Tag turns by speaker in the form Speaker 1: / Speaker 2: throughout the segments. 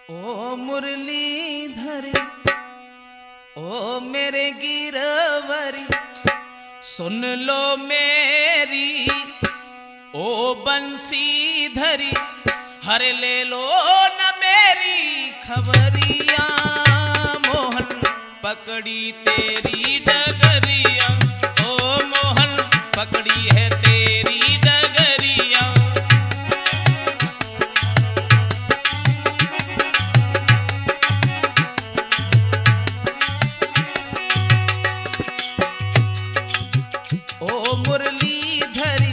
Speaker 1: ओ मुरलीधर ओ मेरे गिरवरी सुन लो मेरी ओ बंसीधरी हर ले लो न मेरी खबरिया मोहन पकड़ी तेरी डगरिया ओ मोहन पकड़ी है तेरी डगरिया। ओ मुरलीधरी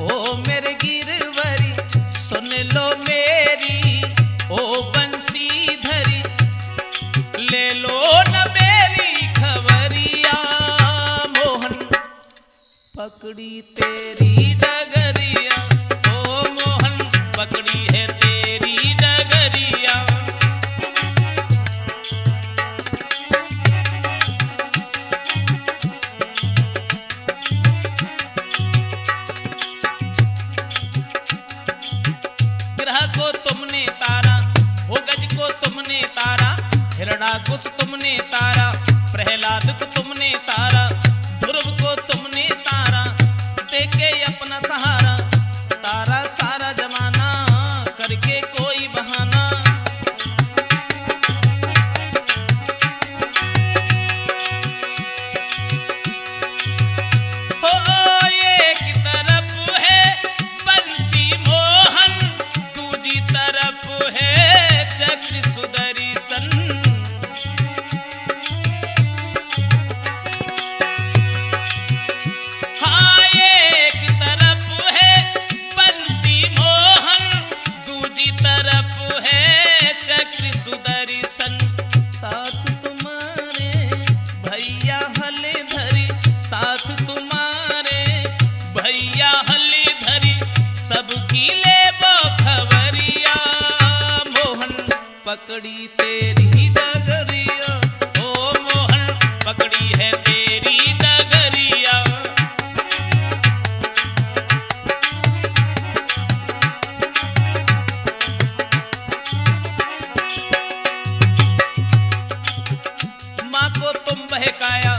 Speaker 1: ओ मेरे गिरवरी सुन लो मेरी ओ बंसीधरी ले लो न मेरी खबरिया मोहन पकड़ी तेरी डगरिया ओ मोहन पकड़ी है तेरी डगरिया। को तुमने तारा हो गज को तुमने तारा हिरणाकुश तुमने तारा प्रहलाद को तुमने तारा ध्रुव को तुमने तारा देके अपना सहारा तारा सारा जमाना करके कोई बहाना। हो एक तरफ है बंसी मोहन दूजी तरफ है चक्र सुदर्शन। हाँ एक तरफ है बंसी मोहन दूजी तरफ है चक्र सुदर्शन। साथ तुम्हारे भैया हले धरी साथ तुम्हारे भैया हले धरी सबकी ले वो खबरिया मोहन पकड़ी तेरी डगरिया ओ मोहन पकड़ी है तेरी डगरिया। माँ को तुम बहकाया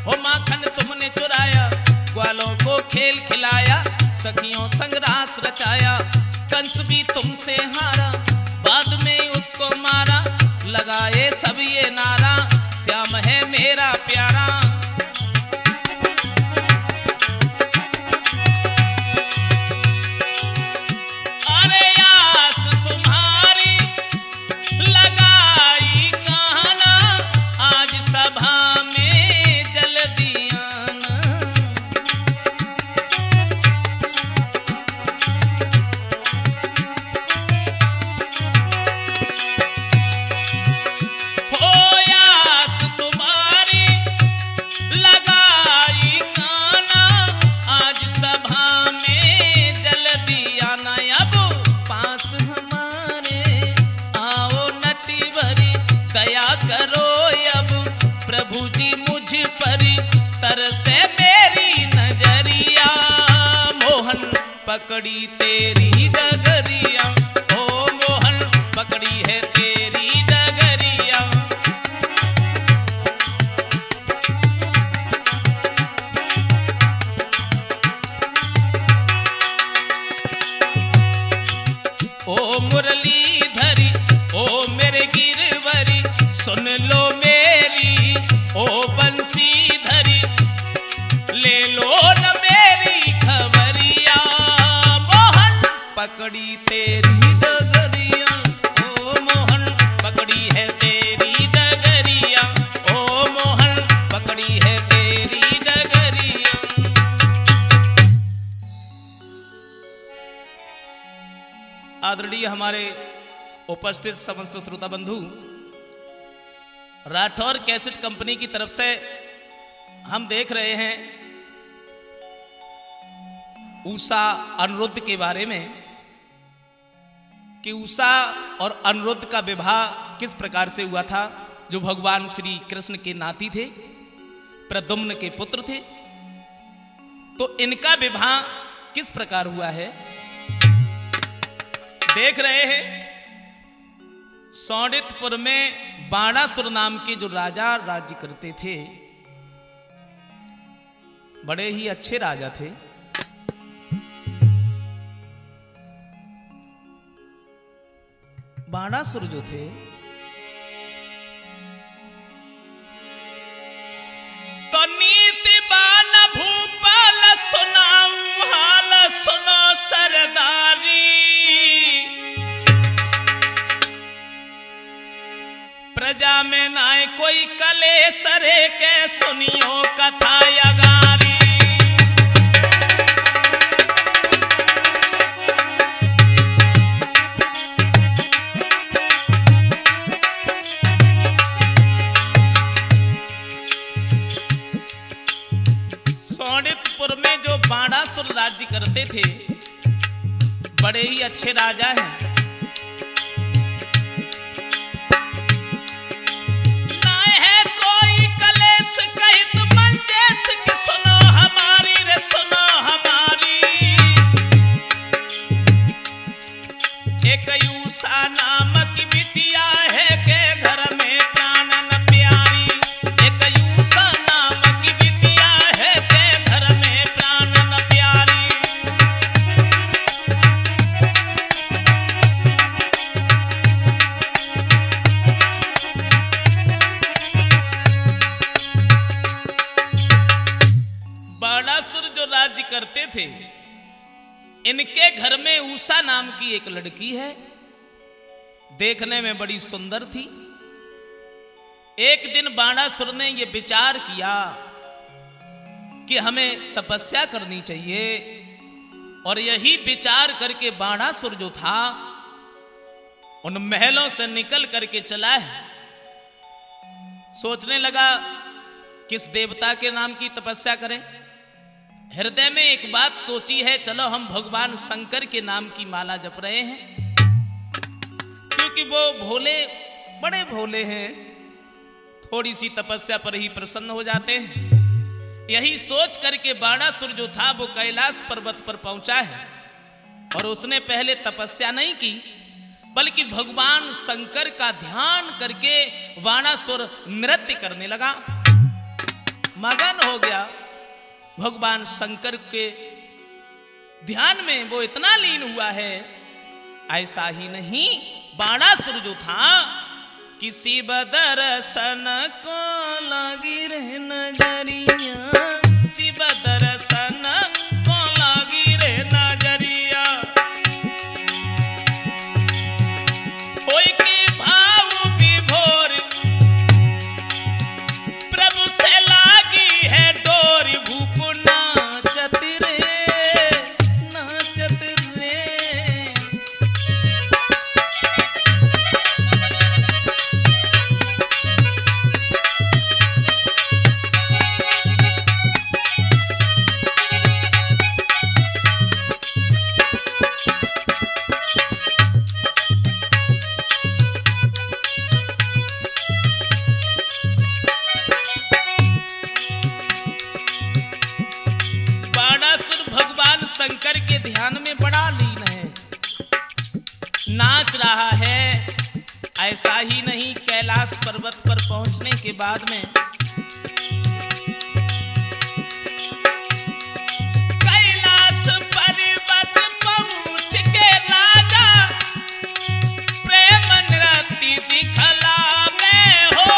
Speaker 1: हो माखन तुमने चुराया ग्वालों को खेल खिलाया सखियों संग रास रचाया कंस भी तुमसे हारा बाद में उसको मारा लगाए सब ये नारा श्याम है मेरा प्यारा। अरे आस तुम्हारी लगाई कहना आज सभा में जल दियाना। हो आस तुम्हारी लगाई कहना आज सभा में जल दियाना। अब पास हमारे आओ नटवरी दया करो अब प्रभु जी मुझ पर तरसे मेरी नजरिया मोहन पकड़ी तेरी डगरिया ओ मोहन पकड़ी है तेरी डगरिया। ओ मुरलीधरी ओ मेरे गिरवरी सुन लो मेरी ओ बंसीधरी ले लो न मेरी खबरिया मोहन पकड़ी तेरी डगरिया ओ मोहन पकड़ी है तेरी डगरिया ओ मोहन पकड़ी है तेरी डगरिया। आदरणीय हमारे उपस्थित समस्त श्रोता बंधु राठौर कैसेट कंपनी की तरफ से हम देख रहे हैं उषा अनिरुद्ध के बारे में कि उषा और अनिरुद्ध का विवाह किस प्रकार से हुआ था जो भगवान श्री कृष्ण के नाती थे प्रद्युम्न के पुत्र थे। तो इनका विवाह किस प्रकार हुआ है देख रहे हैं। सौंडितपुर में बाणासुर नाम के जो राजा राज्य करते थे, बड़े ही अच्छे राजा थे। बाणासुर जो थे तो नीतिबान भूपाल सुनाऊं हाल सुनो सरदारी, प्रजा में नाय कोई कलेश रे के सुनियो कथा यगारी। सौंडितपुर में जो बाणासुर राज्य करते थे, बड़े ही अच्छे राजा हैं। ना है कोई कलेश कहित मंजेश की, सुनो हमारी रे सुनो हमारी। एक यूसा नाम की बिटिया है के घर में प्राणन प्यारी। एक यूसा नाम की बिटिया है के घर में प्राणन प्यारी। बाणासुर जो राज्य करते थे, इनके घर में उषा नाम की एक लड़की है, देखने में बड़ी सुंदर थी। एक दिन बाणासुर ने यह विचार किया कि हमें तपस्या करनी चाहिए, और यही विचार करके बाणासुर जो था उन महलों से निकल करके चला है। सोचने लगा किस देवता के नाम की तपस्या करें। हृदय में एक बात सोची है, चलो हम भगवान शंकर के नाम की माला जप रहे हैं, क्योंकि वो भोले बड़े भोले हैं, थोड़ी सी तपस्या पर ही प्रसन्न हो जाते हैं। यही सोच करके बाणासुर जो था वो कैलाश पर्वत पर पहुंचा है, और उसने पहले तपस्या नहीं की, बल्कि भगवान शंकर का ध्यान करके बाणासुर नृत्य करने लगा, मगन हो गया। भगवान शंकर के ध्यान में वो इतना लीन हुआ है। ऐसा ही नहीं, बाणासुर जो था किसी बदरसन को लगी रे नजरिया, शिव दर्शन को लगी रे नजरिया। कोई के भाव विभोर प्रभु से लागी है डोरी, भूप नाचत रे नाचत रे। शंकर के ध्यान में बड़ा लीन है, नाच रहा है। ऐसा ही नहीं, कैलाश पर्वत पर पहुंचने के बाद में कैलाश पर्वत पहुंच के राजा प्रेम नृत्य दिखलावे हो।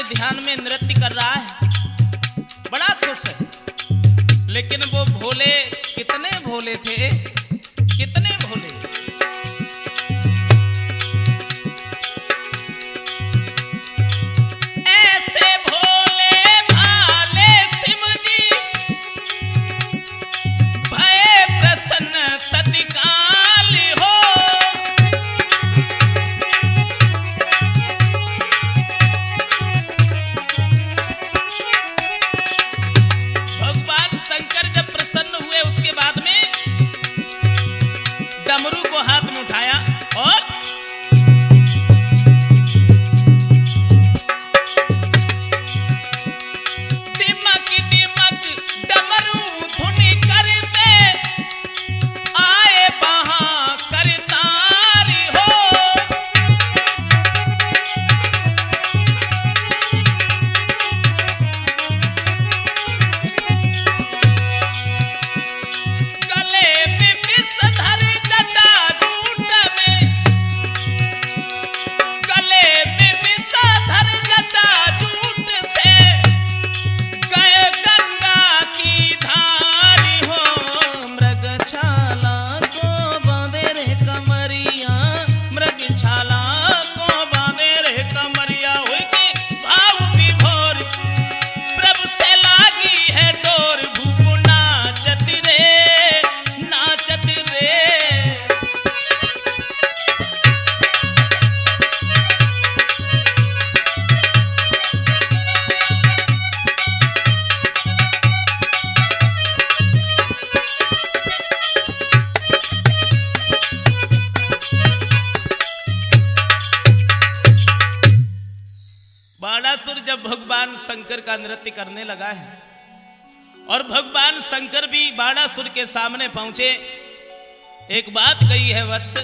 Speaker 1: ध्यान में नृत्य कर रहा है, बड़ा खुश है। लेकिन वो भोले कितने भोले थे, कितने भोले। ऐसे भोले भाले सिम जी भय प्रसन्न तत्काल हो। भगवान शंकर जब प्रसन्न हुए उसके बाद में डमरू को हाथ में उठाया और दिमक दिमक डमरू धुनी करते आए वहां करतारी हो। गले में विषधर जटाजूट में, गले में विषधर जटाजूट से गए गंगा की धारी हो। मृगछाला को बांधे रे कमरिया, मृगछाला को बांधे रे कमरिया। होगी भाव विभोर प्रभु से लागी है डोर, भूप नाचत रे, नाचत रे। बाणासुर जब भगवान शंकर का नृत्य करने लगा है और भगवान शंकर भी बाणासुर के सामने पहुंचे, एक बात कही है, वत्स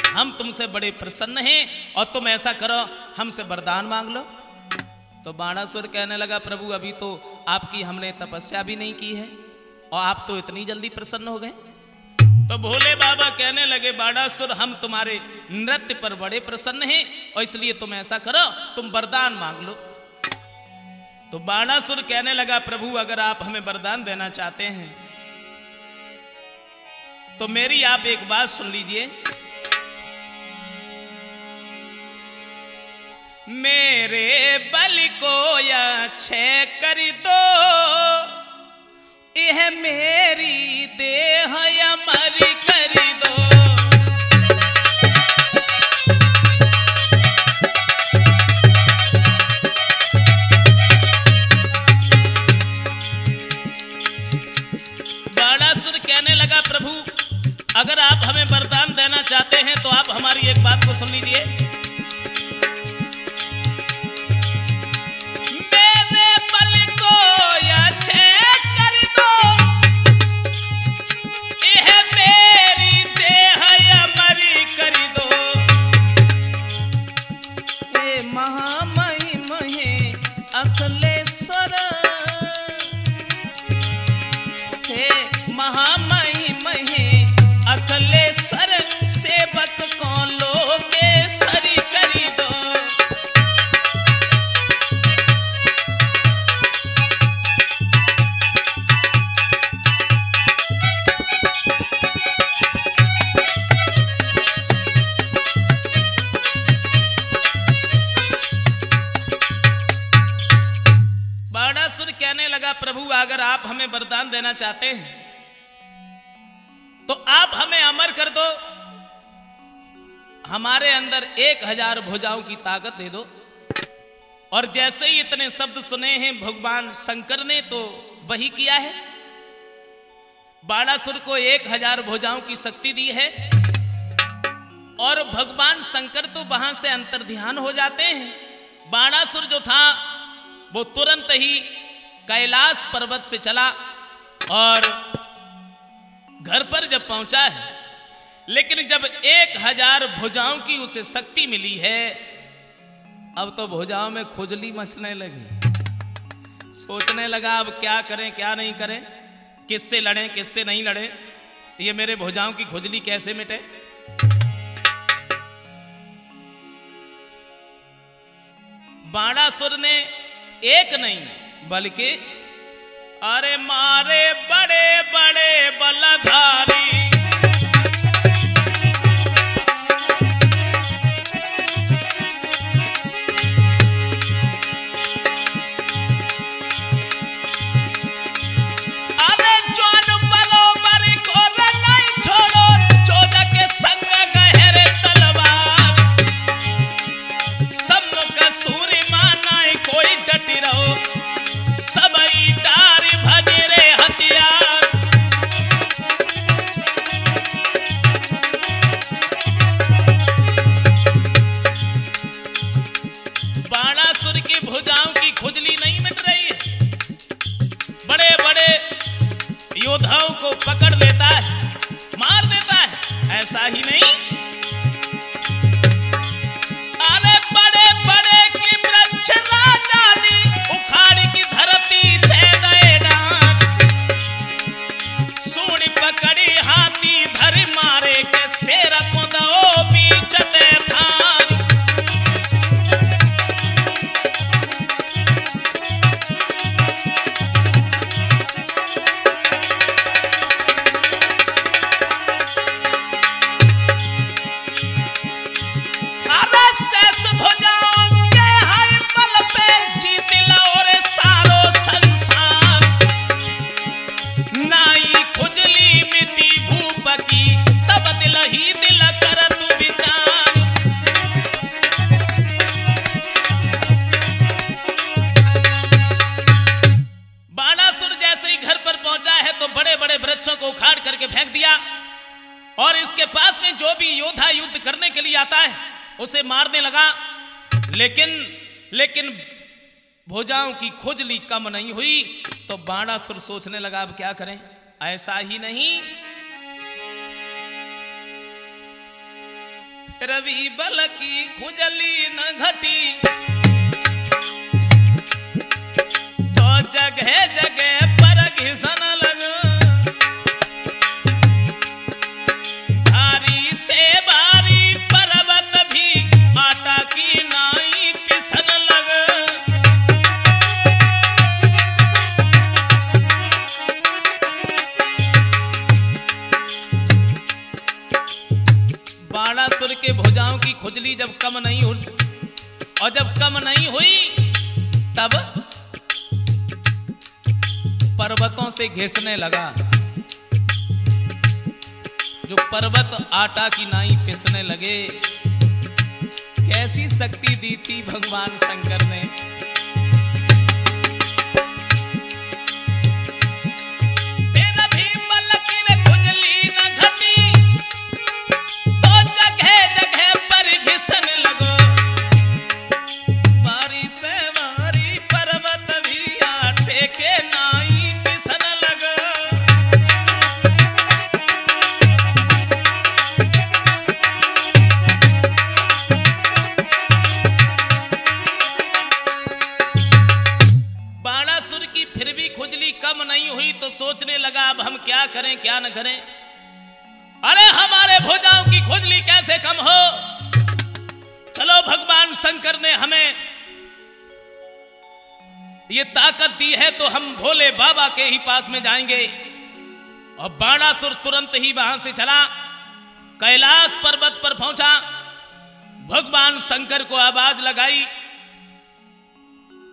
Speaker 1: हम तुमसे बड़े प्रसन्न हैं और तुम ऐसा करो हमसे वरदान मांग लो। तो बाणासुर कहने लगा, प्रभु अभी तो आपकी हमने तपस्या भी नहीं की है और आप तो इतनी जल्दी प्रसन्न हो गए। तो भोले बाबा कहने लगे, बाणासुर हम तुम्हारे नृत्य पर बड़े प्रसन्न हैं और इसलिए तुम ऐसा करो, तुम वरदान मांग लो। तो बाणासुर कहने लगा, प्रभु अगर आप हमें वरदान देना चाहते हैं तो मेरी आप एक बात सुन लीजिए। मेरे बल को अच्छे कर दो, यह मेरी देह अमर कर दो। बाणासुर कहने लगा, प्रभु अगर आप हमें वरदान देना चाहते हैं तो आप हमारी एक बात को सुन लीजिए। मेरे बल को अच्छे कर दो, यह मेरी देह अमर कर दो। हे महामहिम हे अखिलेश्वर, हे महामहिम हे अखिलेश्वर, सेवक को लोकेश्वरी करी दो। बाणासुर कहने लगा, प्रभु अगर आप हमें वरदान देना चाहते हैं तो आप हमें अमर कर दो, हमारे अंदर 1000 भुजाओं की ताकत दे दो। और जैसे ही इतने शब्द सुने हैं भगवान शंकर ने तो वही किया है। बाणासुर को 1000 भुजाओं की शक्ति दी है और भगवान शंकर तो वहां से अंतर्ध्यान हो जाते हैं। बाणासुर जो था वो तुरंत ही कैलाश पर्वत से चला और घर पर जब पहुंचा है, लेकिन जब 1000 भुजाओं की उसे शक्ति मिली है, अब तो भुजाओं में खुजली मचने लगी। सोचने लगा अब क्या करें क्या नहीं करें, किससे लड़ें किससे नहीं लड़ें, ये मेरे भुजाओं की खुजली कैसे मिटे। बाणासुर ने एक नहीं बल्कि अरे मारे बड़े बड़े बलधारी। योद्धाओं को पकड़ लेता है, मार देता है। ऐसा ही नहीं, अरे बड़े बड़े की वृक्ष राजानी उखाड़ की धरती दे दे डांट। सूंड पकड़ी हाथी धर मारे के शेर को दो बीचते थान। को उखाड़ करके फेंक दिया और इसके पास में जो भी योद्धा युद्ध करने के लिए आता है उसे मारने लगा। लेकिन भुजाओं की खुजली कम नहीं हुई तो बाणासुर सोचने लगा अब क्या करें। ऐसा ही नहीं, फिर भी बल की खुजली न घटी तो जगह जगह पर घिसन लगा। बाणासुर के भुजाओं की खुजली जब कम नहीं हुई और जब कम नहीं हुई तब पर्वतों से घिसने लगा। जो पर्वत आटा की नाई पिसने लगे। कैसी शक्ति दी थी भगवान शंकर ने। तो सोचने लगा अब हम क्या करें क्या न करें। अरे हमारे भुजाओं की खुजली कैसे कम हो। चलो भगवान शंकर ने हमें ये ताकत दी है तो हम भोले बाबा के ही पास में जाएंगे। और बाणासुर तुरंत ही वहां से चला, कैलाश पर्वत पर पहुंचा, भगवान शंकर को आवाज लगाई।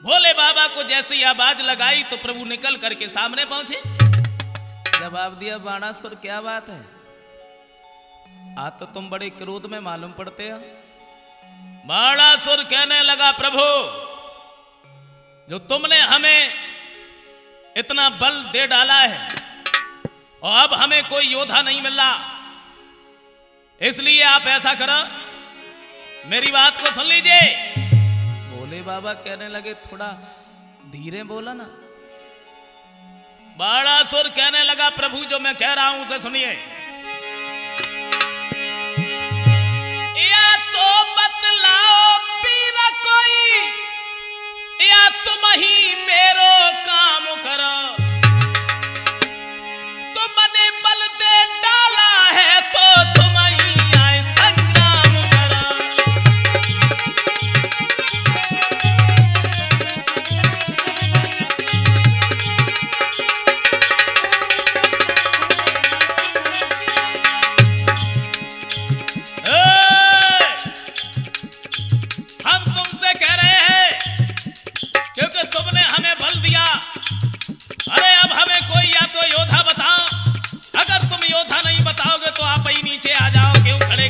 Speaker 1: भोले बाबा को जैसे ही आवाज लगाई तो प्रभु निकल करके सामने पहुंचे। जवाब दिया बाणासुर क्या बात है, आज तो तुम बड़े क्रोध में मालूम पड़ते हो। बाणासुर कहने लगा प्रभु जो तुमने हमें इतना बल दे डाला है और अब हमें कोई योद्धा नहीं मिल रहा, इसलिए आप ऐसा करो मेरी बात को सुन लीजिए। भोले बाबा कहने लगे थोड़ा धीरे बोला ना। बाणासुर कहने लगा प्रभु जो मैं कह रहा हूं उसे सुनिए। या तो बतलाओ वीर कोई या तुम ही मेरो काम करो। तुमने बल दे डाला है तो तुम ही आए संग्राम करो।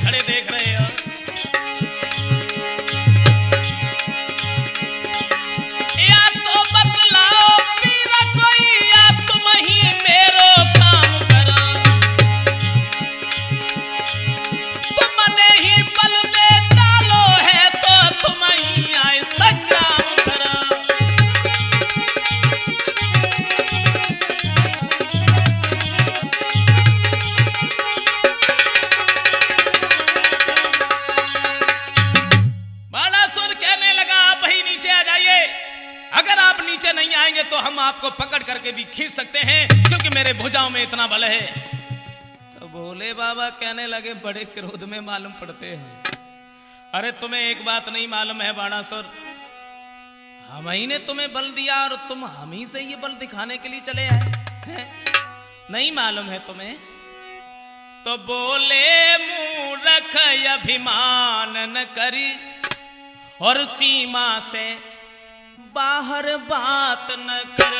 Speaker 1: खड़े देख रहे हो। या तो बतलाओ मेरा कोई, या तुम ही मेरो काम करो। तुमने ही पल में डालो है तो तुम ही आए संग्राम करो। अगर आप नीचे नहीं आएंगे तो हम आपको पकड़ करके भी खींच सकते हैं, क्योंकि मेरे भुजाओं में इतना बल है। तो भोले बाबा कहने लगे, बड़े क्रोध में मालूम पड़ते हैं। अरे तुम्हें एक बात नहीं मालूम है बाणासुर, हम ही ने तुम्हें बल दिया और तुम हम ही से ये बल दिखाने के लिए चले आए हैं? नहीं मालूम है तुम्हें? तो बोले मूर्ख अभिमान न करी, और सीमा से बाहर बात न कर।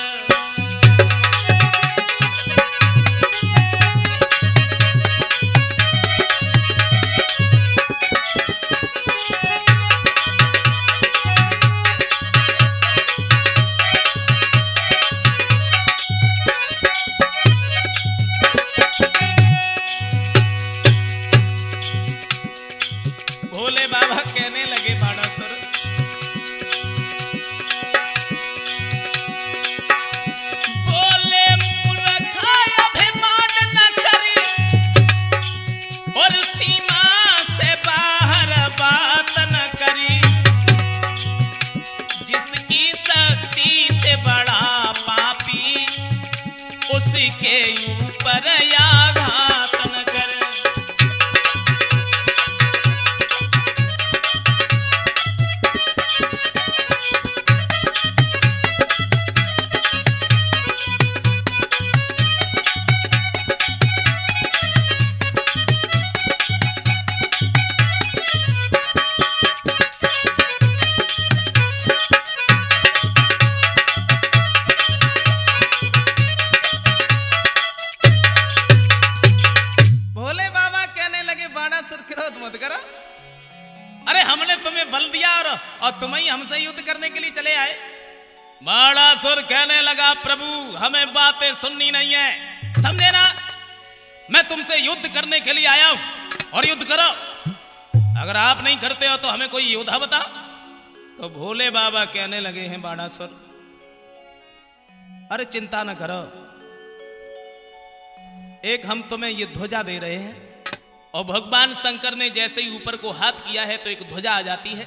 Speaker 1: भोले बाबा कहने लगे, बाणासुर उसके ऊपर आघात न कर। मत करो, अरे हमने तुम्हें बल दिया और तुम ही हमसे युद्ध करने के लिए चले आए। बाणासुर कहने लगा, प्रभु हमें बातें सुननी नहीं है, समझे ना? मैं तुमसे युद्ध करने के लिए आया हूं और युद्ध करो। अगर आप नहीं करते हो तो हमें कोई योद्धा बता। तो भोले बाबा कहने लगे हैं, बाणासुर अरे चिंता न करो, एक हम तुम्हें ये ध्वजा दे रहे हैं, और भगवान शंकर ने जैसे ही ऊपर को हाथ किया है तो एक ध्वजा आ जाती है।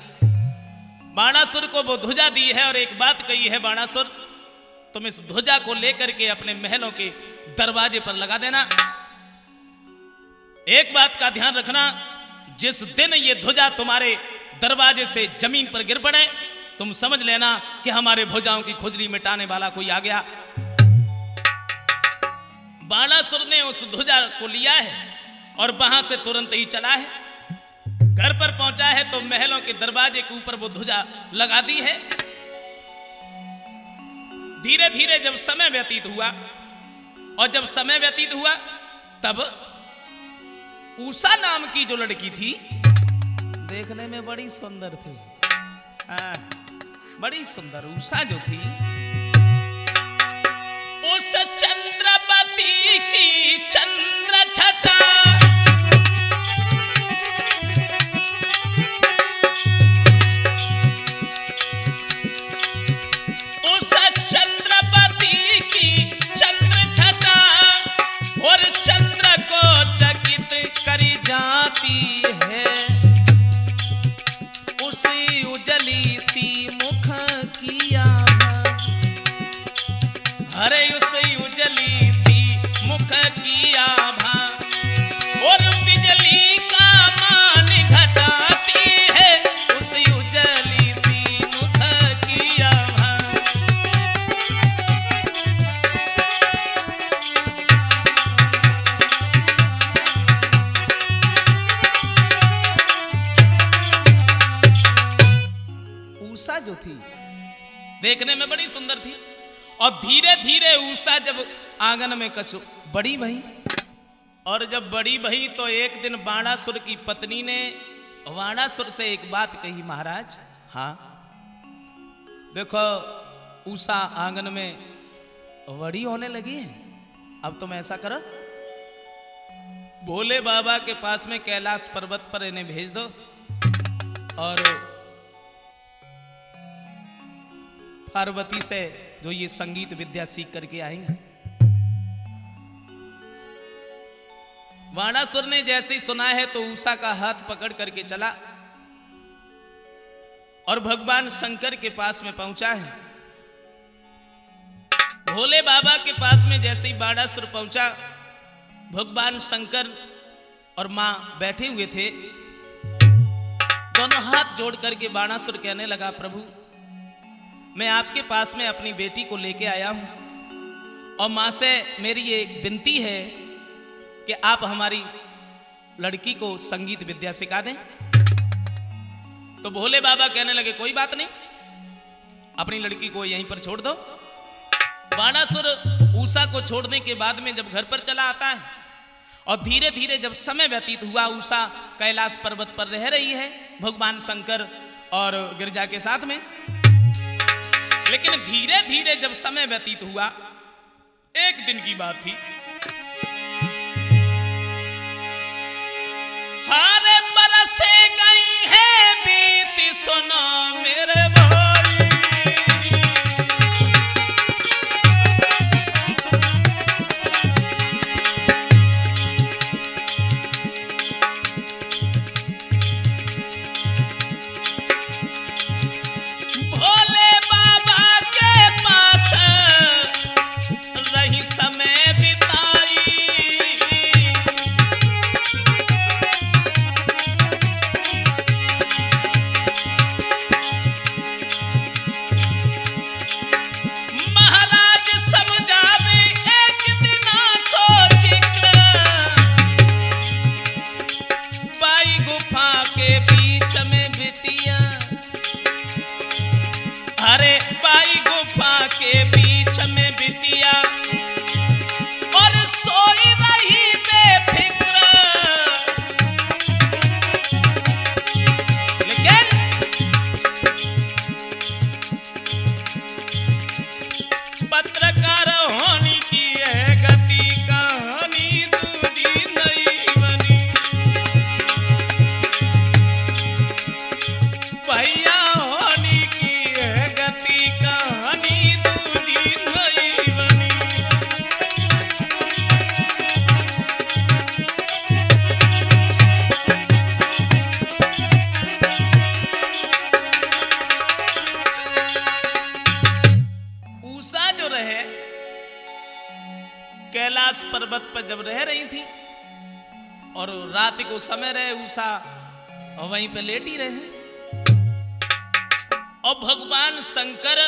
Speaker 1: बाणासुर को वो ध्वजा दी है और एक बात कही है, बाणासुर तुम इस ध्वजा को लेकर के अपने महलों के दरवाजे पर लगा देना। एक बात का ध्यान रखना, जिस दिन ये ध्वजा तुम्हारे दरवाजे से जमीन पर गिर पड़े, तुम समझ लेना कि हमारे भुजाओं की खुजली मिटाने वाला कोई आ गया। बाणासुर ने उस ध्वजा को लिया है और वहां से तुरंत ही चला है। घर पर पहुंचा है तो महलों के दरवाजे के ऊपर वो ध्वजा लगा दी है। धीरे धीरे जब समय व्यतीत हुआ, और जब समय व्यतीत हुआ तब उषा नाम की जो लड़की थी, देखने में बड़ी सुंदर थी, बड़ी सुंदर उषा जो थी, उस चंद्रवती की चंद्र छटा और चंद्र को चकित करी जाती है, उसी उजली सी मुख की आभा, अरे उसी उजली सी मुख की आभा, और बिजली का मान घटाती है, उसी उजली सी मुख की आभा। उषा जो थी देखने में बड़ी सुंदर थी, और धीरे धीरे उषा जब आंगन में कछु बड़ी भई, और जब बड़ी भई तो एक दिन बाणासुर की पत्नी ने बाणासुर से एक बात कही, महाराज हाँ देखो उषा आंगन में बड़ी होने लगी है, अब तुम ऐसा करो भोले बाबा के पास में कैलाश पर्वत पर इन्हें भेज दो और पार्वती से जो ये संगीत विद्या सीख करके आएंगे। बाणासुर ने जैसे ही सुना है तो उषा का हाथ पकड़ करके चला और भगवान शंकर के पास में पहुंचा है। भोले बाबा के पास में जैसे ही बाणासुर पहुंचा, भगवान शंकर और मां बैठे हुए थे। दोनों हाथ जोड़ करके बाणासुर कहने लगा, प्रभु मैं आपके पास में अपनी बेटी को लेके आया हूं और मां से मेरी ये एक विनती है कि आप हमारी लड़की को संगीत विद्या सिखा दें। तो भोले बाबा कहने लगे, कोई बात नहीं, अपनी लड़की को यहीं पर छोड़ दो। बाणासुर उषा को छोड़ने के बाद में जब घर पर चला आता है और धीरे धीरे जब समय व्यतीत हुआ, उषा कैलाश पर्वत पर रह रही है भगवान शंकर और गिरिजा के साथ में। लेकिन धीरे धीरे जब समय व्यतीत हुआ, एक दिन की बात थी, हारे बरसे गई है बीती सुनो मेरे भाई, भोले बाबा के पास रही समय बिताई, महाराज समझावे एक दिन सोचिक, बाई गुफा के बीच में बिटिया, अरे बाई गुफा के बीच में बिटिया और सोई रही बेफिक्र। लेकिन पत्रकार होने की है गति, कहानी दूरी नहीं बनी, भैया होने की है गति, कहानी दूरी नहीं बनी। उषा जो रहे कैलाश पर्वत पर जब रह रही थी और रात को समय रहे, उषा वहीं पे लेटी रहे और भगवान शंकर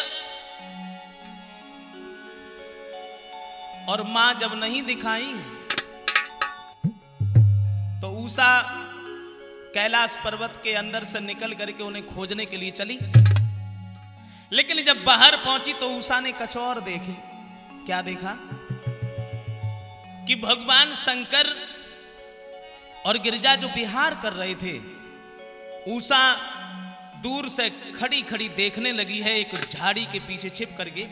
Speaker 1: और मां जब नहीं दिखाई तो उषा कैलाश पर्वत के अंदर से निकल करके उन्हें खोजने के लिए चली। लेकिन जब बाहर पहुंची तो उषा ने कुछ और देखी। क्या देखा कि भगवान शंकर और गिरिजा जो विहार कर रहे थे, उषा दूर से खड़ी खड़ी देखने लगी है, एक झाड़ी के पीछे छिप करके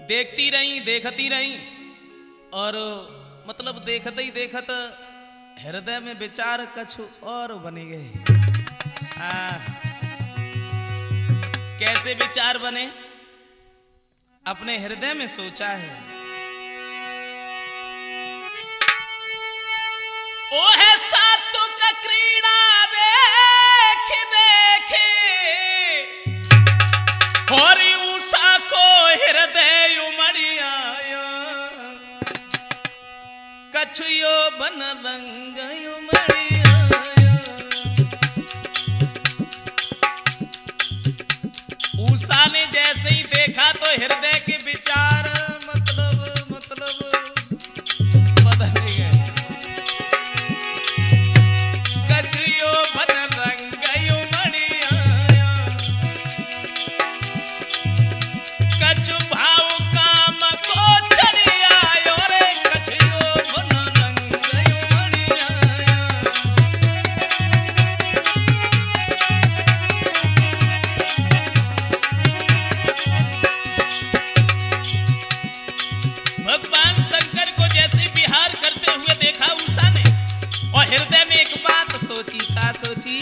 Speaker 1: देखती रही और मतलब देखते ही देखत हृदय में विचार कछु और बने गए। कैसे विचार बने? अपने हृदय में सोचा है, ओ है सातु का क्रीड़ा देख और उषा को हृदय उमड़ी आया, कछुयो बन रंग उमड़ी आया। उषा ने जैसे ही देखा तो हृदय के विचार मतलब बदल गए। कछुयो बन रंग उमड़ी आया, कछु भाव काम को चढ़ी आयो रे, कछुयो बन हृदय में एक बात सोची, का सोची?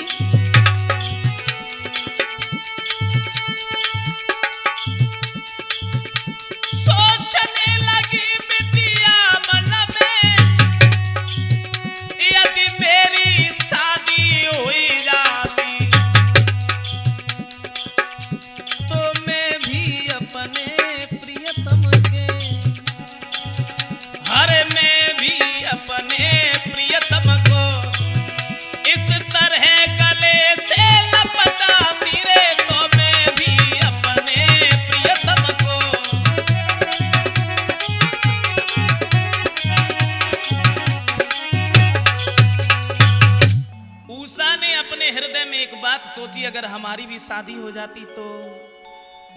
Speaker 1: सोचने लगी बिटिया मन में, यदि मेरी शादी हुई जाती तो मैं भी अपने प्रियतम के, हर मैं भी अपने प्रियतम को इस तरह गले से लपटाती रे, तो मैं भी अपने प्रियतम को। उषा ने अपने हृदय में एक बात सोची, अगर हमारी भी शादी हो जाती तो।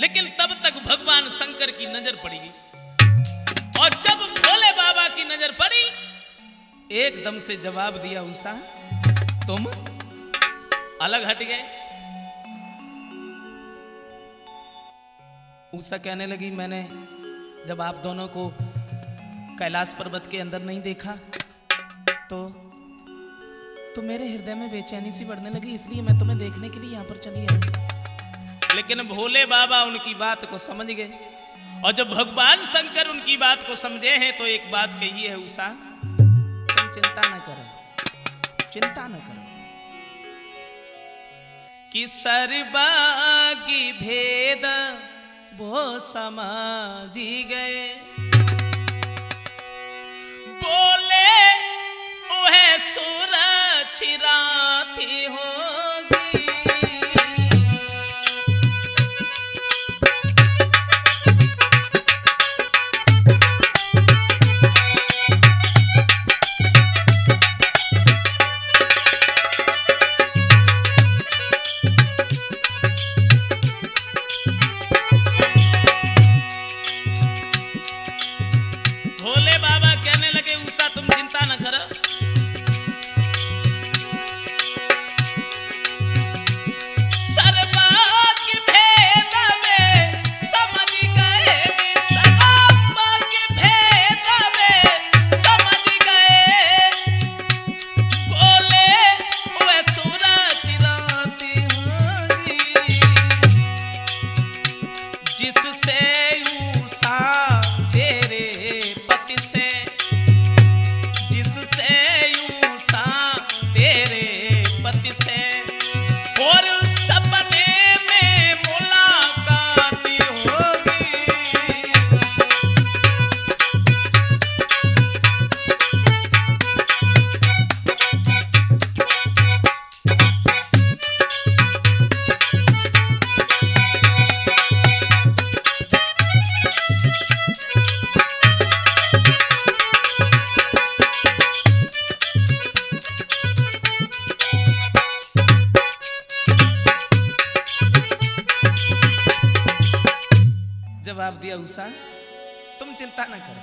Speaker 1: लेकिन तब तक भगवान शंकर की नजर पड़ी, और जब भोले बाबा की नजर पड़ी, एकदम से जवाब दिया, उषा तुम अलग हट गए। उषा कहने लगी, मैंने जब आप दोनों को कैलाश पर्वत के अंदर नहीं देखा तो मेरे हृदय में बेचैनी सी बढ़ने लगी, इसलिए मैं तुम्हें देखने के लिए यहां पर चली आई। लेकिन भोले बाबा उनकी बात को समझ गए, और जब भगवान शंकर उनकी बात को समझे हैं तो एक बात कही है, उषा तुम चिंता न करो, चिंता न करो कि सर्वज्ञ भेद वो समझी गए, बोले वह सुरक्षिराती होगी। भोले बाबा कहने लगे, उषा तुम चिंता न करो, सर्वज्ञ भेद में समझ गए, सर्वज्ञ भेद में समझ गए, बोले वह सुरक्षिराती होगी, जिससे उषा तेरे पति से, जिससे उषा तेरे पति से और सपने में मुलाकात होगी। जवाब दिया, उषा तुम चिंता न करो,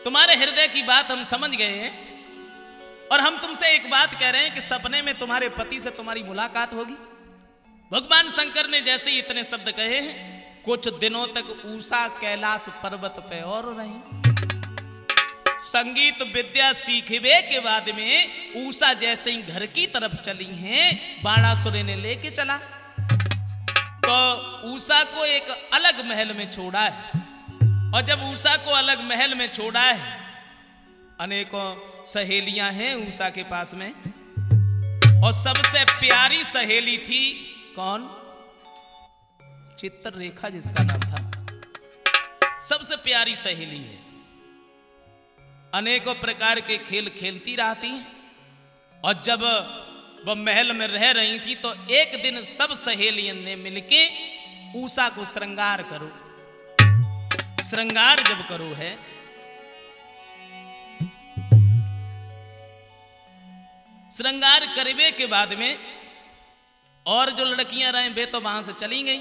Speaker 1: तुम्हारे हृदय की बात हम समझ गए हैं, और हम तुमसे एक बात कह रहे हैं कि सपने में तुम्हारे पति से तुम्हारी मुलाकात होगी। भगवान शंकर ने जैसे ही इतने शब्द कहे हैं, कुछ दिनों तक उषा कैलाश पर्वत पे और रही। संगीत विद्या सीखने के बाद में उषा जैसे ही घर की तरफ चली हैं, बाणासुर ने लेके चला, तो उषा को एक अलग महल में छोड़ा है, और जब उषा को अलग महल में छोड़ा है, अनेकों सहेलियां हैं उषा के पास में, और सबसे प्यारी सहेली थी कौन? चित्ररेखा जिसका नाम था, सबसे प्यारी सहेली है। अनेकों प्रकार के खेल खेलती रहती, और जब वह महल में रह रही थी तो एक दिन सब सहेलियों ने मिलके उषा को श्रृंगार करो, श्रृंगार जब करो है, श्रृंगार करने के बाद में और जो लड़कियां रहे वे तो वहां से चली गई।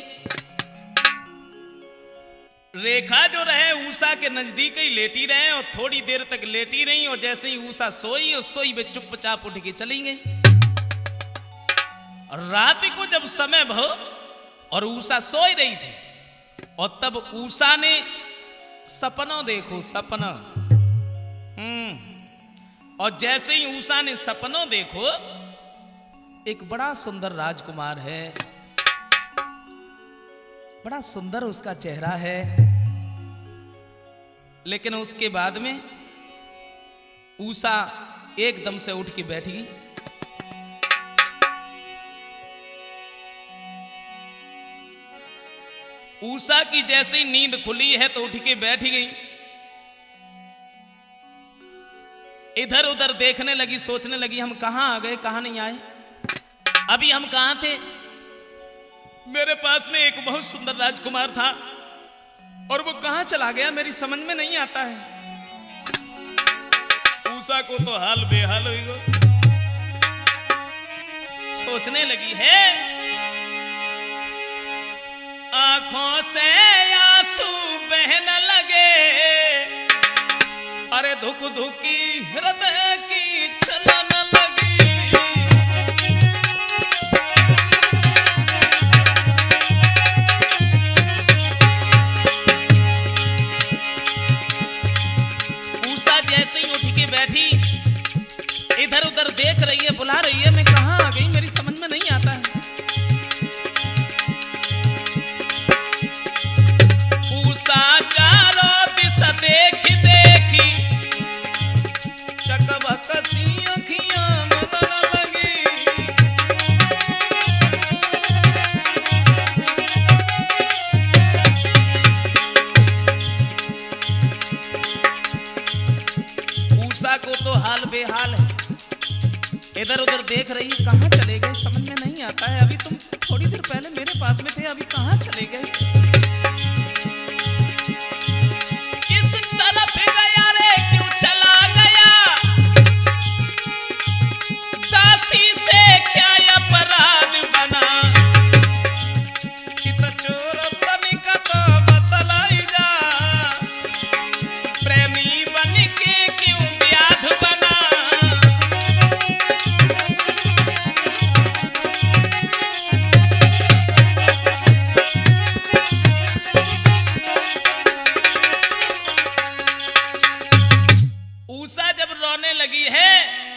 Speaker 1: रेखा जो रहे उषा के नजदीक ही लेटी रहे, और थोड़ी देर तक लेटी रही, और जैसे ही उषा सोई और सोई वे चुपचाप उठ के चली गई। रात को जब समय भो और उषा सोई रही थी, और तब उषा ने सपना देखो, सपना और जैसे ही उषा ने सपनों देखो, एक बड़ा सुंदर राजकुमार है, बड़ा सुंदर उसका चेहरा है, लेकिन उसके बाद में उषा एकदम से उठ के बैठ गई। उषा की जैसे ही नींद खुली है तो उठ के बैठ गई, इधर उधर देखने लगी, सोचने लगी हम कहां आ गए, कहां नहीं आए, अभी हम कहां थे। मेरे पास में एक बहुत सुंदर राजकुमार था और वो कहां चला गया, मेरी समझ में नहीं आता है। उषा को तो हाल बेहाल हुई गो, सोचने लगी है, आंखों से आंसू बहने लगे, अरे धुक धुकी हृदय की चलन लगी। उषा जैसे ही उठ के बैठी, इधर उधर देख रही है, बुला रही है, मैं कहां आ गई, मेरी समझ में नहीं आता है। इधर उधर देख रही है, कहां चले गए, समझ में नहीं आता है, अभी तुम थोड़ी देर पहले मेरे पास में थे, अभी कहां चले गए। किस तरफ गया रे, क्यों चला गया, दासी से क्या अपराध बना, कि तो चोर तनिक तो बतलाई जा, प्रेमी बन के क्यों व्याध बना।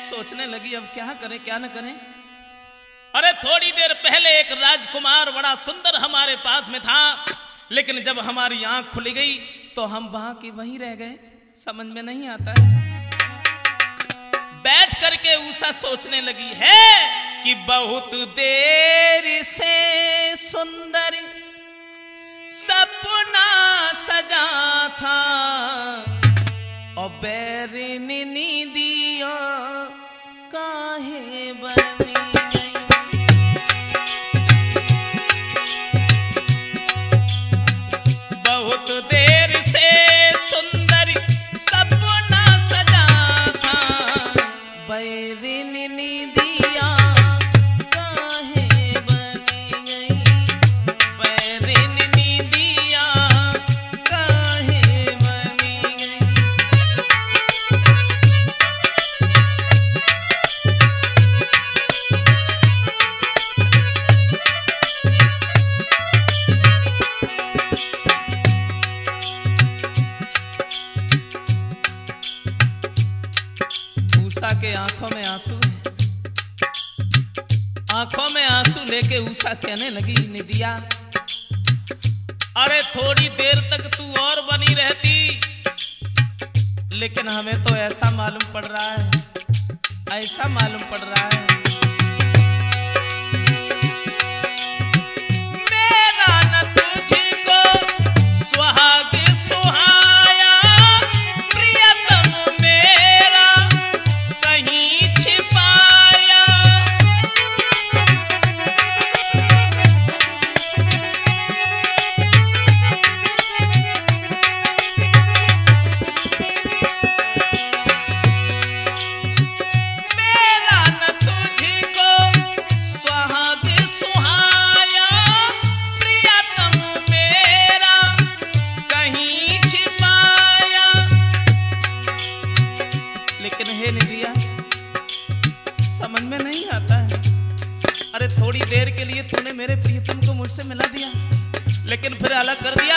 Speaker 1: सोचने लगी अब क्या करें क्या न करें। अरे थोड़ी देर पहले एक राजकुमार बड़ा सुंदर हमारे पास में था, लेकिन जब हमारी आंख खुल गई तो हम वहां के वहीं रह गए, समझ में नहीं आता है। बैठ करके उषा सोचने लगी है कि बहुत देर से सुंदर सपना सजा था, और बैरनी दिया काहे बनी गई। बहुत देर से सुंदर सपना सजा था, बैरनी दिया काहे बनी गई, बैरनी दिया काहे बनी गई। के आंखों में आंसू, आंखों में आंसू लेके उषा कहने लगी, निदिया अरे थोड़ी देर तक तू और बनी रहती, लेकिन हमें तो ऐसा मालूम पड़ रहा है, ऐसा मालूम पड़ रहा है, मेरा न तुझको सुहाग सुहाया, प्रियतम मेरा कहीं छिपाया, मेरा न तुझको सुहाग सुहाया, प्रियतम मेरा कहीं छिपाया। लेकिन हे निदिया समझ में नहीं आता है, अरे थोड़ी देर के लिए तूने मेरे प्रियतम को मुझसे मिला दिया, लेकिन फिर अलग कर दिया।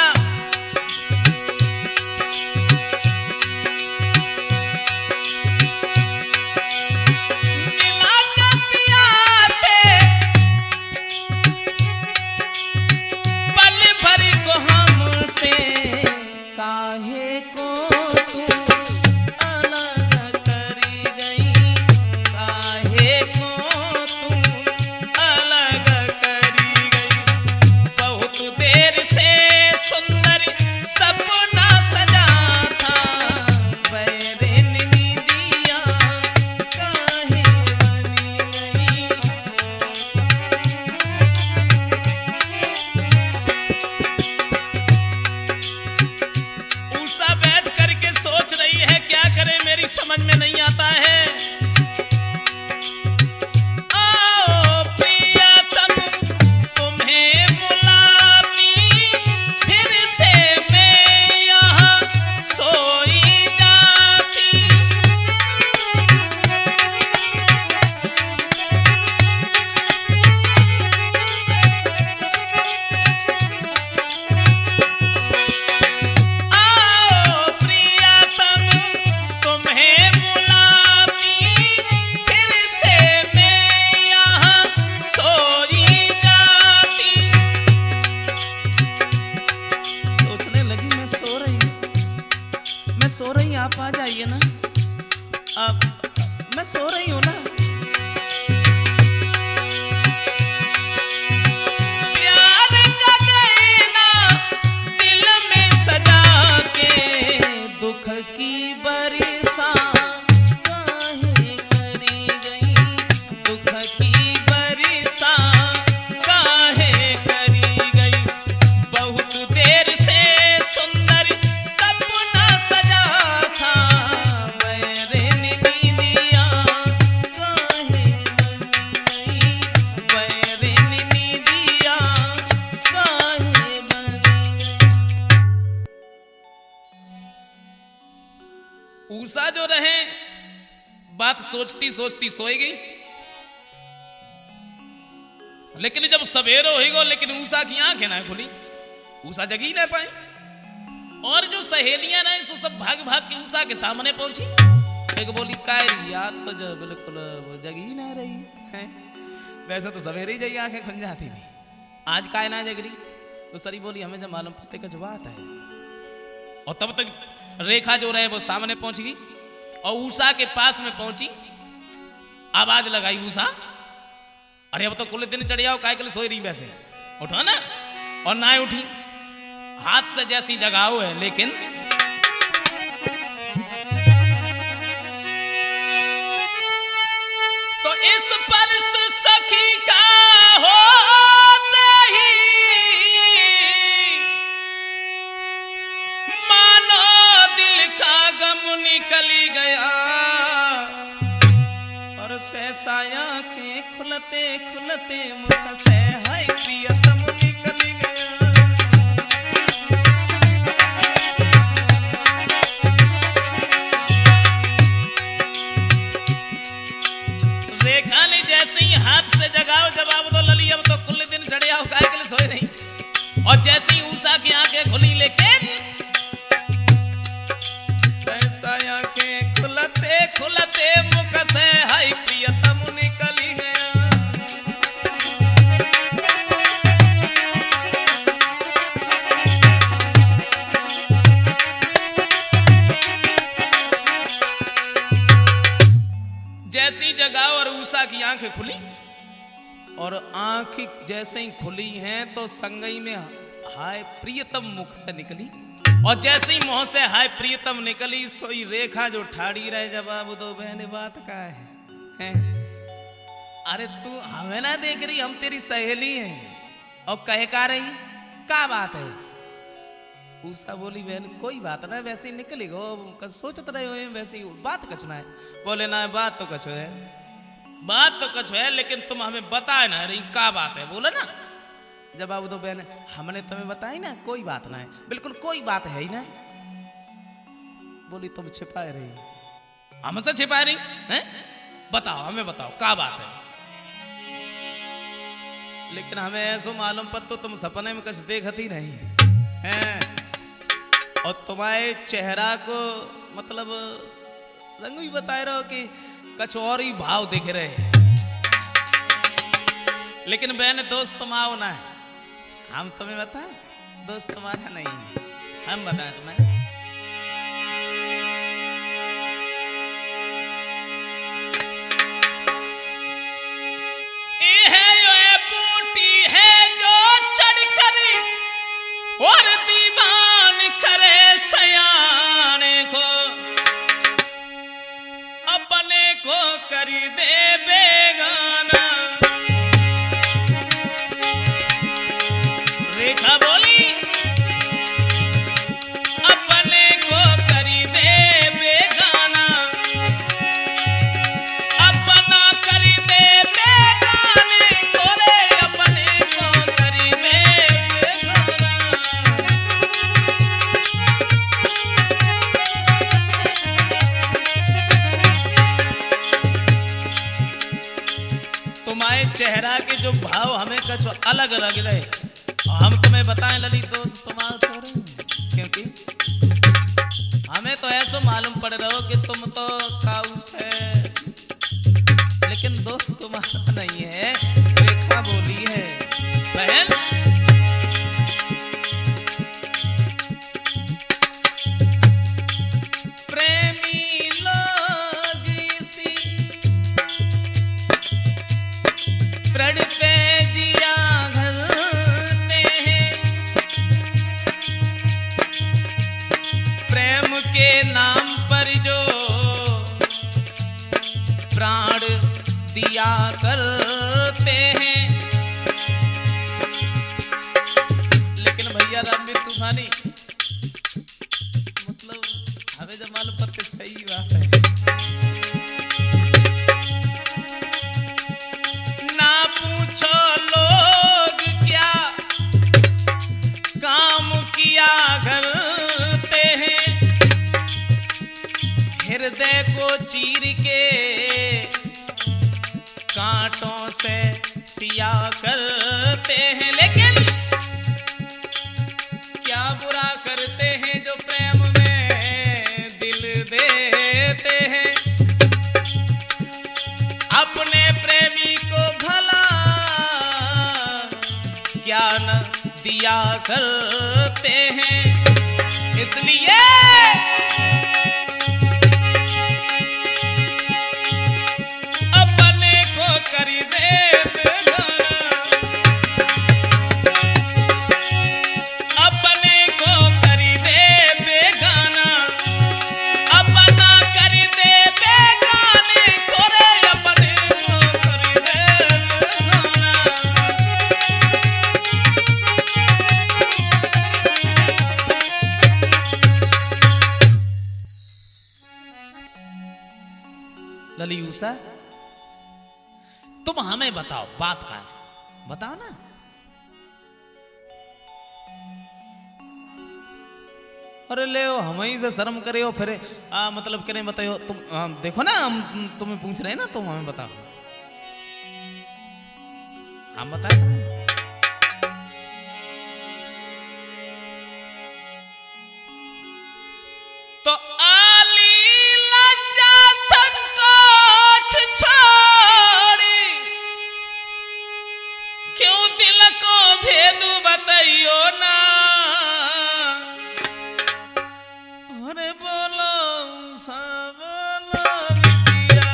Speaker 1: सोचती सोचती सोएगी। लेकिन जब सवेरो होगा, लेकिन उषा की आंखें ना खुली, उषा जगी ना पाए। और जो सहेलियां रहे सो सब भाग भाग के उषा के सामने पहुंची। एक बोली कायरी याद तो जो बिल्कुल जगी ना रही है, वैसे तो सवेरे ही जगी आंखें खुल जाती थी, आज काय ना जग रही। तो सरी बोली हमें जब मालूम पत्ते कुछ बात है। और तब तक रेखा जो रहे वो सामने पहुंच गई और उषा के पास में पहुंची, आवाज लगाई उषा, अरे अब तो कुल दिन चढ़ जाओ, काय के लिए सोई रही, वैसे उठो ना। और ना उठी, हाथ से जैसी जगाओ है, लेकिन तो इस पर सखी का होते ही मानो दिल का गम निकली गया। और सहसा आंखें खुलते खुलते मुख से हाय प्रियतम निकली गया। रेखा ने जैसे ही हाथ से जगाओ जवाब दो लली, अब तो कुल दिन चढ़े आओ, काय के लिए सोए नहीं। और जैसे ही उषा की आंखें खुली, लेकिन ऐसा आंखें खुलते खुलते मुख से हाय प्रियतम निकली गया। जैसी जगाओ और उषा की आंखें खुली, और आंख जैसे ही खुली हैं तो संगई में हाय प्रियतम मुख से निकली। और जैसे ही मुंह से हाय प्रियतम निकली, सोई रेखा जो ठाड़ी रहे जवाब दो बहन बात का है? अरे तू हमें ना देख रही, हम तेरी सहेली हैं। और कह का रही का बात है? उषा बोली बहन कोई बात ना, वैसे ही निकलेगो, सोचत रहे हो वैसे ही बात कछना है। बोले ना बात तो कछ है, बात तो कछ है, लेकिन तुम हमें बताए ना रही का बात है। बोले ना जवाब दो बहन, हमने तुम्हें बताई ना कोई बात ना है, बिल्कुल कोई बात है ही ना। बोली तुम छिपाए रही, हमसे छिपाए रही हैं? बताओ हमें, बताओ का बात है। लेकिन हमें ऐसा मालूम पर तो तुम सपने में कुछ देखती नहीं हैं, और तुम्हारे चेहरा को मतलब रंग ही बताए रहो कि कुछ और ही भाव दिख रहे। लेकिन बहन दोस्त तुम आओ ना, हम तुम्हें बताएं, दोस्त तुम्हारा नहीं है, हम बताएं तुम्हें। ये बूटी है जो चढ़कर और दीवान करे सयाने को, अपने को कर दे बेगाना। रेखा बोली अपने को कर दे बेगाना, अपना कर दे बेगाने को रे, अपने को कर दे बेगाना। तुम्हारे चेहरा के जो भाव हमें कुछ अलग लग रहे, हम तुम्हें बताएं ललित दोस्त तुम्हारा तो रहे, क्योंकि हमें तो ऐसा मालूम पड़ रहा हो कि तुम तो काउस है, लेकिन दोस्त तुम्हारा नहीं है। रेखा बोली है बहन प्रेमी लोग इसी प्रण पे जिया घरते हैं, प्रेम के नाम पर जो प्राण दिया करते हैं। लेकिन भैया राम भी तूफानी मतलब हमें जब मालूम पड़ते सही बात है। ना पूछो लोग क्या काम किया करते हैं, हृदय को चीर के तुमसे सिया करते हैं, लेकिन क्या बुरा करते हैं जो प्रेम में दिल देते हैं। अपने प्रेमी को भला क्या न दिया करते हैं। इसलिए अपने को खरीदे अपने को खरीदे बेगाना, अपना खरीदे बेगाने करे, अपने को खरीदे बेगाना। ललियूसा, तुम हमें बताओ बात का है, बताओ ना। अरे ले हम ही से शर्म करे हो फिर मतलब करे बताओ तुम। देखो ना हम तुम्हें पूछ रहे हैं ना, तुम हमें बताओ। हम बताए तुम्हें। तो आली लज्जा संकोच छोड़ी क्यों दिल को भेद बताइयो ना। अरे बोलो सब बिटिया,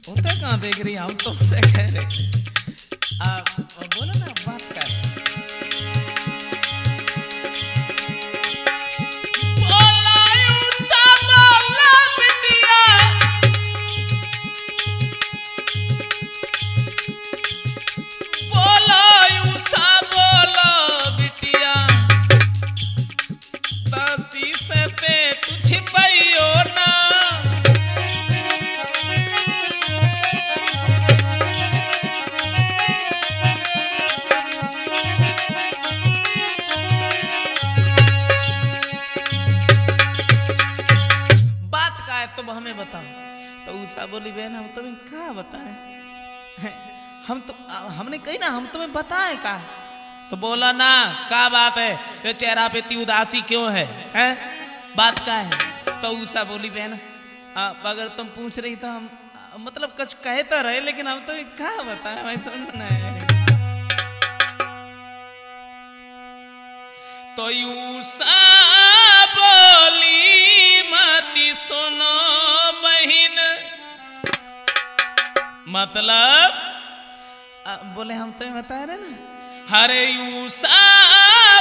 Speaker 1: होता कहाँ देख रही, हम तो से कह रहे आप बोलो ना बात कर। तुम हमें बताओ। तो उषा बोली बहन हम तुम्हें क्या बताएं, हम तो हमने कही ना हम तुम्हें बताएं का। तो बोला ना क्या बात है, ये चेहरा पे इतनी उदासी क्यों है, हैं? बात क्या है। तो उषा बोली बहन अगर तुम पूछ रही तो हम मतलब कुछ कहे तो रहे, लेकिन हम तुम्हें क्या बताएं, मैं समझना है। तो उषा बोली मती सुनो बहिन, मतलब बोले हम तुम्हें बता रहे ना। हरे उषा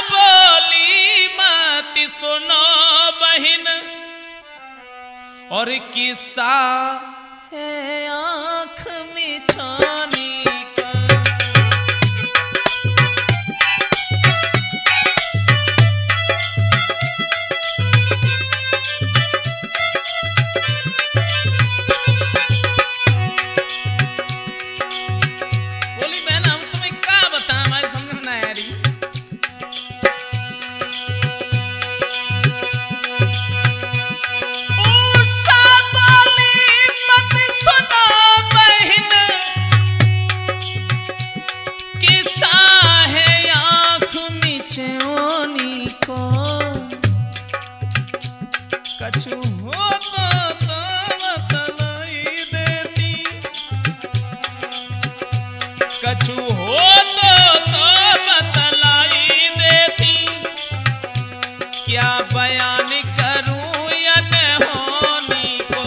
Speaker 1: बोली मती सुनो बहिन, और किस्सा है आँख में छानी का। कछु हो तो बतलाई देती, क्या बयान करूं या न होनी को।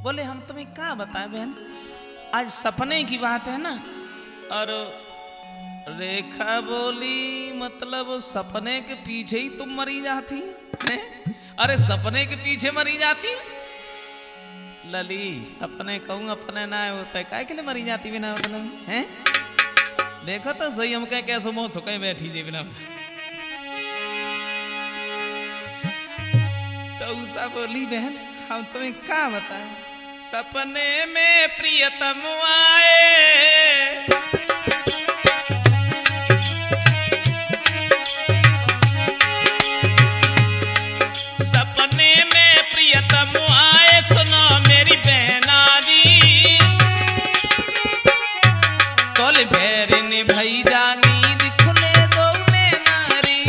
Speaker 1: बोले हम तुम्हें क्या बताएं बहन, आज सपने की बात है ना। और रेखा बोली मतलब सपने के पीछे ही तुम मरी जाती है? अरे सपने के पीछे मरी जाती लली, सपने कहूँ अपने ना होता है, काय के लिए मरी जाती बिना मतलब है। देखो तो सही हम कहे कैसे मोह सुखे बैठी जे बिना। तो उषा बोली बहन हम तुम्हें क्या बताएं, सपने में प्रियतम आए, सपने में प्रियतम आए, सुनो मेरी बहनारी, तोल भैरन भई जानी खुले दो में नारी,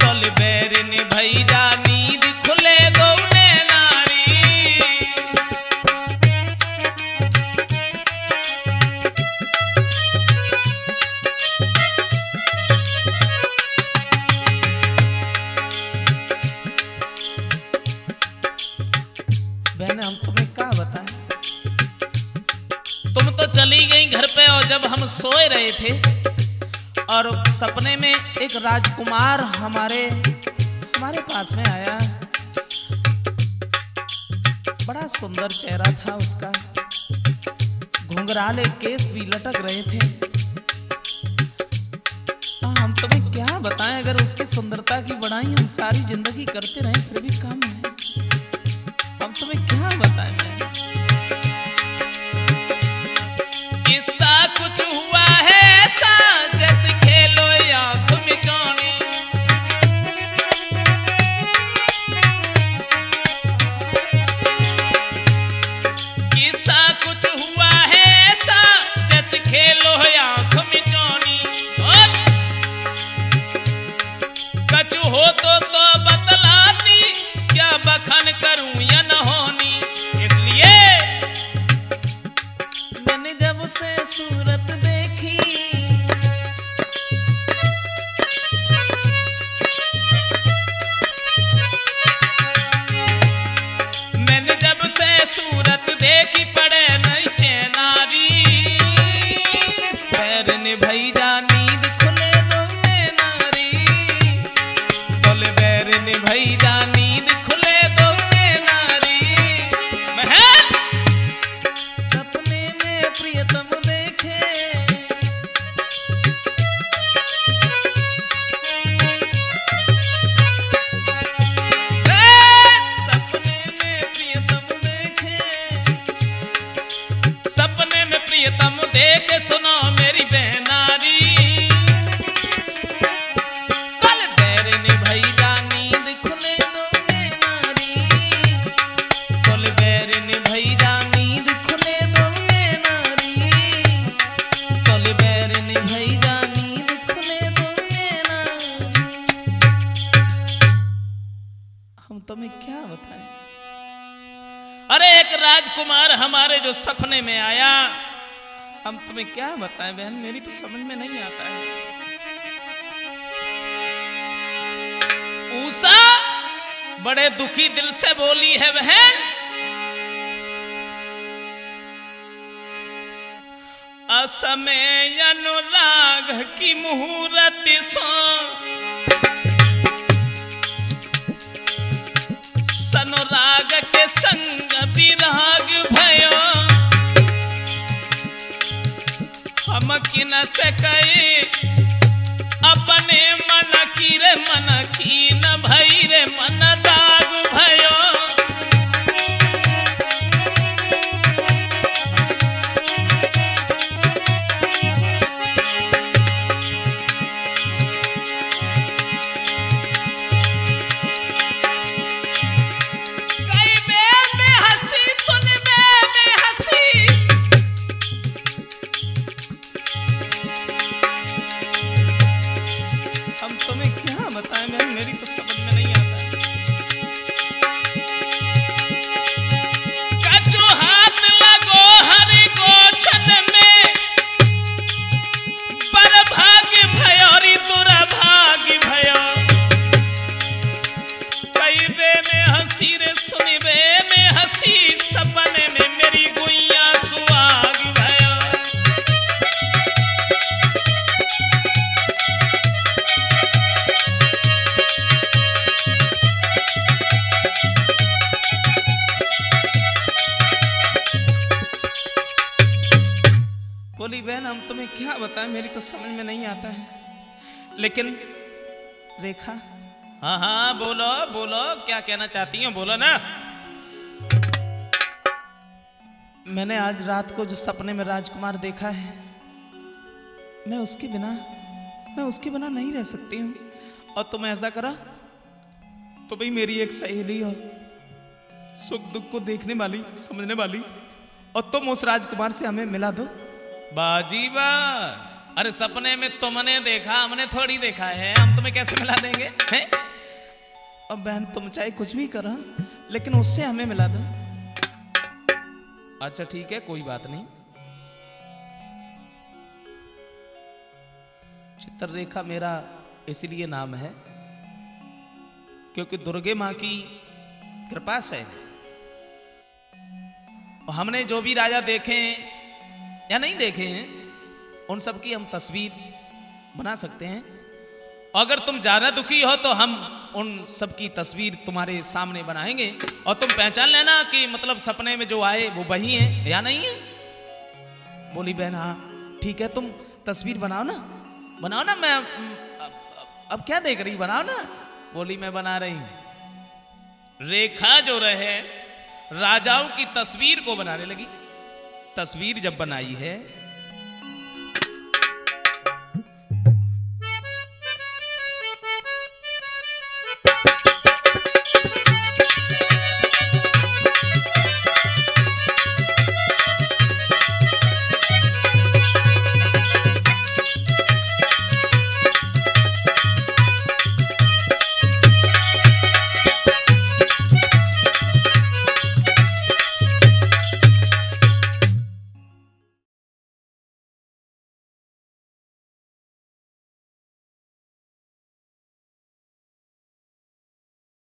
Speaker 1: तोल भैरन भई जानी खुले दो में नारी। बहने हम तुम्हें क्या बताएं, तुम तो चली गई घर पे और जब हम सोए रहे थे और सपने में एक राजकुमार हमारे पास में आया, बड़ा सुंदर चेहरा था उसका, घुंघराले केस भी लटक रहे थे। हम तुम्हें क्या बताएं, अगर उसकी सुंदरता की बड़ाई हम सारी जिंदगी करते रहे फिर भी कम है। हम तुम्हें क्या बताएं, किस्सा कुछ हुआ है ऐसा जैसे खेलो आंख मिचौनी, किस्सा कुछ हुआ है ऐसा जैसे खेलो आंख मिचौनी, और कछु हो तो बतलाती, क्या बखान करूं या न होनी। इसलिए मैंने जब से सूरत देखी, मैंने जब से सूरत देखी पड़े नहीं चैनारी, भैरन भई जानी खुले दो में नारी, बोले भैरन भई जानी खुले दो में नारी। महल सपने में प्रियतम देखे, सपने में प्रियतम देखे, सपने में प्रियतम देखे, सुनो मेरी बहनारी, कल भैरन भई जानी खुले दो में नारी, कल भैरन भई जानी खुले दो में नारी, कल भैरन भई जानी खुले दो में नारी। हम तुम्हें क्या बताएं, अरे एक राजकुमार हमारे जो सपने में आया, हम तुम्हें क्या बताएं बहन, मेरी तो समझ में नहीं आता है। उषा बड़े दुखी दिल से बोली है बहन, असमय अनुराग की मुहूर्त सो, सनुराग के संग विराग भयो, हम किन से कहे अपने मन की रे मन की न भई रे मन दाग भयो। हम तुम्हें क्या बताएं, मेरी तो समझ में नहीं आता। बोली बहन हम तुम्हें क्या बताएं, मेरी तो समझ में नहीं आता है। लेकिन रेखा, हाँ हाँ बोलो बोलो, क्या कहना चाहती हो बोलो ना। मैंने आज रात को जो सपने में राजकुमार देखा है, मैं उसके बिना नहीं रह सकती हूँ। और तुम ऐसा करा, तो भाई मेरी एक सहेली हो, सुख दुख को देखने वाली समझने वाली, और तुम उस राजकुमार से हमें मिला दो। बाजी बा, अरे सपने में तुमने देखा, हमने थोड़ी देखा है, हम तुम्हें कैसे मिला देंगे हैं? अब बहन तुम चाहे कुछ भी करो, लेकिन उससे हमें मिला दो। अच्छा ठीक है, कोई बात नहीं। चित्ररेखा मेरा इसलिए नाम है क्योंकि दुर्गे मां की कृपा से हमने जो भी राजा देखे या नहीं देखे हैं, उन सब की हम तस्वीर बना सकते हैं। अगर तुम ज्यादा दुखी हो तो हम उन सब की तस्वीर तुम्हारे सामने बनाएंगे, और तुम पहचान लेना कि मतलब सपने में जो आए वो वही है या नहीं है। बोली बहन हाँ ठीक है, तुम तस्वीर बनाओ ना मैं अब क्या देख रही, बनाओ ना। बोली मैं बना रही हूं। रेखा जो रहे राजाओं की तस्वीर को बनाने लगी। तस्वीर जब बनाई है